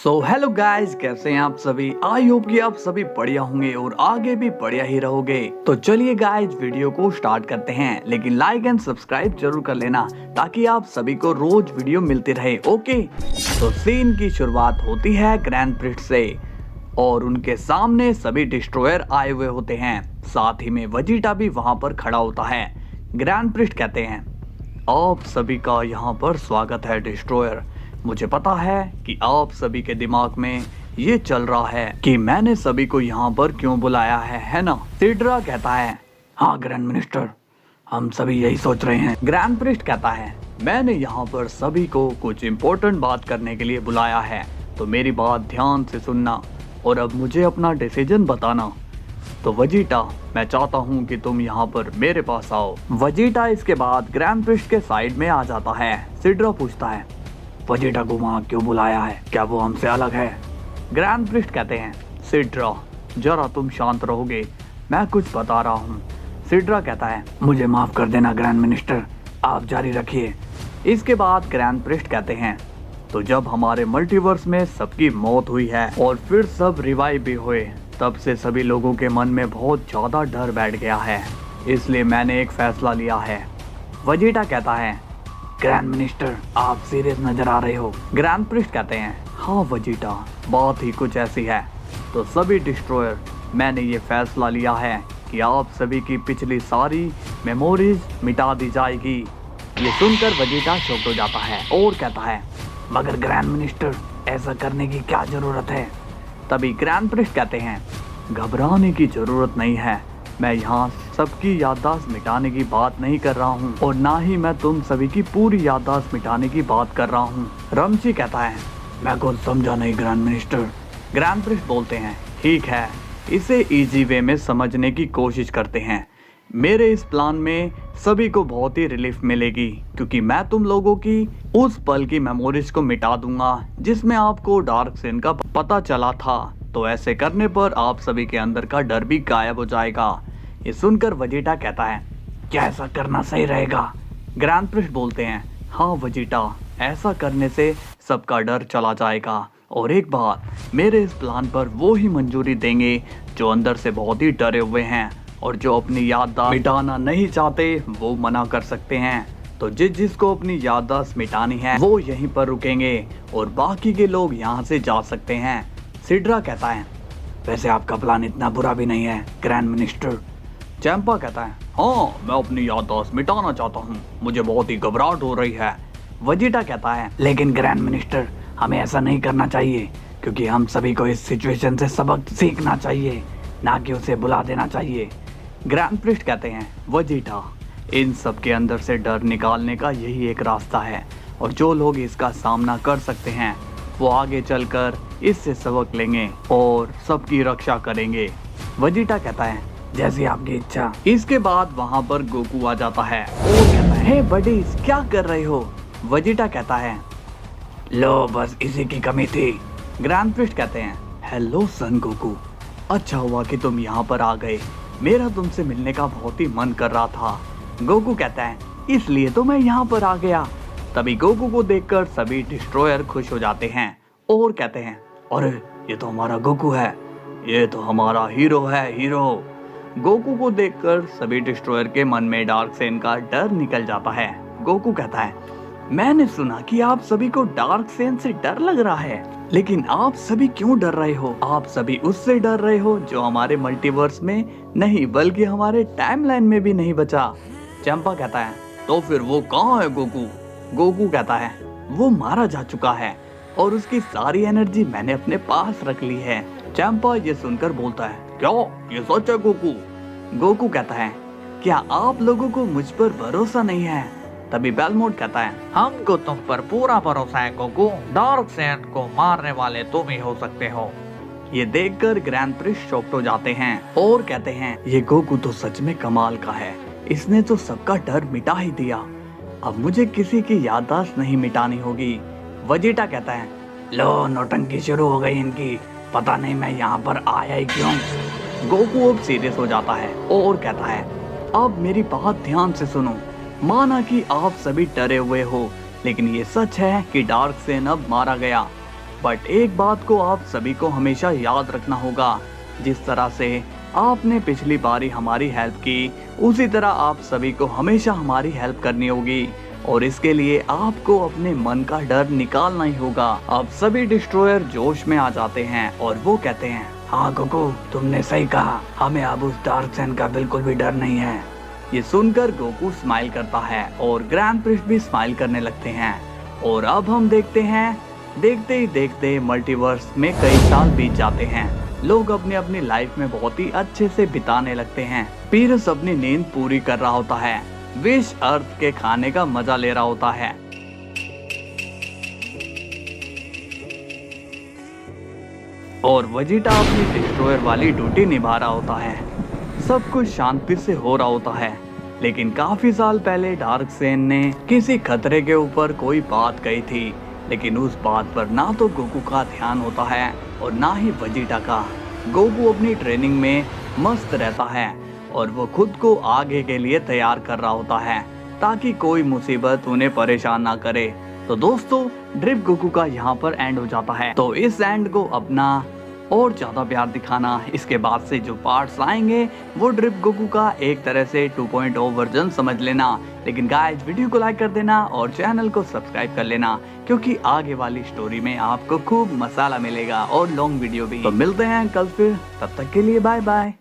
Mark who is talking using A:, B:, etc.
A: So hello guys, कैसे हैं आप सभी। आई होप कि आप सभी बढ़िया होंगे और आगे भी बढ़िया ही रहोगे। तो चलिए गाइस, वीडियो को स्टार्ट करते हैं, लेकिन लाइक एंड सब्सक्राइब जरूर कर लेना ताकि आप सभी को रोज वीडियो मिलती रहे। ओके, तो सीन की शुरुआत होती है ग्रैंड प्रिस्ट से और उनके सामने सभी डिस्ट्रॉयर आए हुए होते हैं। साथ ही में वेजिटा भी वहां पर खड़ा होता है। ग्रैंड प्रिस्ट कहते हैं, आप सभी का यहाँ पर स्वागत है डिस्ट्रॉयर। मुझे पता है कि आप सभी के दिमाग में ये चल रहा है कि मैंने सभी को यहाँ पर क्यों बुलाया है ना। सिड्रा कहता है, हाँ ग्रैंड मिनिस्टर, हम सभी यही सोच रहे हैं। ग्रैंड प्रिस्ट कहता है, मैंने यहाँ पर सभी को कुछ इम्पोर्टेंट बात करने के लिए बुलाया है, तो मेरी बात ध्यान से सुनना और अब मुझे अपना डिसीजन बताना। तो वेजिटा, मैं चाहता हूँ कि तुम यहाँ पर मेरे पास आओ। वेजिटा इसके बाद ग्रैंड प्रिस्ट के साइड में आ जाता है। सिड्रा पूछता है, वेजिटा को वहाँ क्यों बुलाया है, क्या वो हमसे अलग है? ग्रैंड प्रिस्ट कहते हैं, सिड्रा जरा तुम शांत रहोगे, मैं कुछ बता रहा हूँ। सिड्रा कहता है, मुझे माफ कर देना ग्रैंड मिनिस्टर, आप जारी रखिए। इसके बाद ग्रैंड प्रिस्ट कहते हैं, तो जब हमारे मल्टीवर्स में सबकी मौत हुई है और फिर सब रिवाइव भी हुए, तब से सभी लोगों के मन में बहुत ज्यादा डर बैठ गया है, इसलिए मैंने एक फैसला लिया है। वेजिटा कहता है, ग्रैंड मिनिस्टर आप सीरियस नजर आ रहे हो। ग्रैंड प्रिस्ट कहते हैं, हाँ वेजिटा, बात ही कुछ ऐसी है। तो सभी डिस्ट्रॉयर, मैंने ये फैसला लिया है कि आप सभी की पिछली सारी मेमोरीज मिटा दी जाएगी। ये सुनकर वेजिटा शॉक्ड हो जाता है और कहता है, मगर ग्रैंड मिनिस्टर ऐसा करने की क्या जरूरत है? तभी ग्रैंड प्रिस्ट कहते हैं, घबराने की जरूरत नहीं है, मैं यहाँ सबकी याददाश्त मिटाने की बात नहीं कर रहा हूँ और ना ही मैं तुम सभी की पूरी याददाश्त मिटाने की बात कर रहा हूँ। रमची कहता है, मैं कुछ समझा नहीं ग्रैंड मिनिस्टर। ग्रैंड प्रिस्ट बोलते हैं, ठीक है, इसे इजी वे में समझने की कोशिश करते हैं। मेरे इस प्लान में सभी को बहुत ही रिलीफ मिलेगी, क्योंकि मैं तुम लोगों की उस पल की मेमोरीज को मिटा दूंगा जिसमें आपको डार्क सेन का पता चला था। तो ऐसे करने पर आप सभी के अंदर का डर भी गायब हो जाएगा। ये सुनकर वेजिटा कहता है, क्या ऐसा करना सही रहेगा? ग्रैंड प्रिस्ट बोलते हैं, हाँ वेजिटा, ऐसा करने से सबका डर चला जाएगा और एक बार मेरे इस प्लान पर वो ही मंजूरी देंगे जो अंदर से बहुत ही डरे हुए हैं और जो अपनी याददाश्त मिटाना नहीं चाहते वो मना कर सकते हैं। तो जिसको अपनी याददाश्त मिटानी है वो यहीं पर रुकेंगे और बाकी के लोग यहाँ से जा सकते हैं। सिड्रा कहता है, वैसे आपका प्लान इतना बुरा भी नहीं है ग्रैंड मिनिस्टर। चैंपा कहता है, हाँ मैं अपनी याददाश्त मिटाना चाहता हूँ, मुझे बहुत ही घबराहट हो रही है। वेजिटा कहता है, लेकिन ग्रैंड मिनिस्टर हमें ऐसा नहीं करना चाहिए, क्योंकि हम सभी को इस सिचुएशन से सबक सीखना चाहिए, ना कि उसे बुला देना चाहिए। ग्रैंड प्रिस्ट कहते हैं, वेजिटा, इन सब के अंदर से डर निकालने का यही एक रास्ता है और जो लोग इसका सामना कर सकते हैं वो आगे चलकर इससे सबक लेंगे और सबकी रक्षा करेंगे। वेजिटा कहता है, जैसी आपकी इच्छा। इसके बाद वहां पर गोकू आ जाता है और कहता है, हे बडीज, क्या कर रहे हो? वेजिटा कहता है, लो बस इसी की कमी थी। ग्रैंड प्रिस्ट कहते हैं, हेलो सन गोकू, अच्छा हुआ कि तुम यहाँ पर आ गए, मेरा तुमसे मिलने का बहुत ही मन कर रहा था। गोकू कहता है, इसलिए तो मैं यहाँ पर आ गया। तभी गोकू को देखकर सभी डिस्ट्रॉयर खुश हो जाते हैं और कहते हैं, अरे ये तो हमारा गोकू है, ये तो हमारा हीरो है, हीरो। गोकू को देखकर सभी डिस्ट्रॉयर के मन में डार्क सेन का डर निकल जाता है। गोकू कहता है, मैंने सुना कि आप सभी को डार्क सेन से डर लग रहा है, लेकिन आप सभी क्यों डर रहे हो? आप सभी उससे डर रहे हो जो हमारे मल्टीवर्स में नहीं बल्कि हमारे टाइमलाइन में भी नहीं बचा। चंपा कहता है, तो फिर वो कहाँ है गोकू? गोकू कहता है, वो मारा जा चुका है और उसकी सारी एनर्जी मैंने अपने पास रख ली है। चंपा ये सुनकर बोलता है, क्या ये सच है गोकू? गोकू कहता है, क्या आप लोगों को मुझ पर भरोसा नहीं है? तभी बेलमोंट कहता है,
B: हमको तुम पर पूरा भरोसा है गोकू, डार्क सेन को मारने वाले तुम ही हो सकते हो।
A: ये देखकर ग्रैंड प्रिस्ट शॉक्ड हो जाते हैं और कहते हैं, ये गोकू तो सच में कमाल का है, इसने तो सबका डर मिटा ही दिया। अब मुझे किसी की याददाश्त नहीं मिटानी होगी। वेजिटा कहता है, लो नौटंकी शुरू हो गई इनकी, पता नहीं मैं यहाँ पर आया ही क्यों। गोकू अब सीरियस हो जाता है और कहता है, अब मेरी बात ध्यान से सुनो। माना कि आप सभी डरे हुए हो, लेकिन ये सच है कि डार्क सेन अब मारा गया बट एक बात को आप सभी को हमेशा याद रखना होगा, जिस तरह से आपने पिछली बारी हमारी हेल्प की, उसी तरह आप सभी को हमेशा हमारी हेल्प करनी होगी। और इसके लिए आपको अपने मन का डर निकालना ही होगा। अब सभी डिस्ट्रॉयर जोश में आ जाते हैं और वो कहते हैं, हाँ गोकू, तुमने सही कहा, हमें अब उस डार्क सैंड का बिल्कुल भी डर नहीं है। ये सुनकर गोकू स्माइल करता है और ग्रैंड प्रिस्ट भी स्माइल करने लगते हैं। और अब हम देखते हैं, देखते ही देखते मल्टीवर्स में कई साल बीत जाते हैं। लोग अपनी अपनी लाइफ में बहुत ही अच्छे से बिताने लगते हैं। पीरस अपनी नींद पूरी कर रहा होता है, विश अर्थ के खाने का मजा ले रहा होता है। और वेजिटा अपनी डिस्ट्रॉयर वाली ड्यूटी निभा रहा होता है। सब कुछ शांति से हो रहा होता है। लेकिन काफी साल पहले डार्क सेन ने किसी खतरे के ऊपर कोई बात कही थी, लेकिन उस बात पर ना तो गोकू का ध्यान होता है और ना ही वेजिटा का। गोकू अपनी ट्रेनिंग में मस्त रहता है और वो खुद को आगे के लिए तैयार कर रहा होता है ताकि कोई मुसीबत उन्हें परेशान ना करे। तो दोस्तों, ड्रिप गोकू का यहाँ पर एंड हो जाता है। तो इस एंड को अपना और ज्यादा प्यार दिखाना, इसके बाद से जो पार्ट्स आएंगे वो ड्रिप गोकू का एक तरह से 2.0 वर्जन समझ लेना। लेकिन गाइस, वीडियो को लाइक कर देना और चैनल को सब्सक्राइब कर लेना, क्योंकि आगे वाली स्टोरी में आपको खूब मसाला मिलेगा और लॉन्ग वीडियो भी। तो मिलते हैं कल फिर, तब तक के लिए बाय बाय।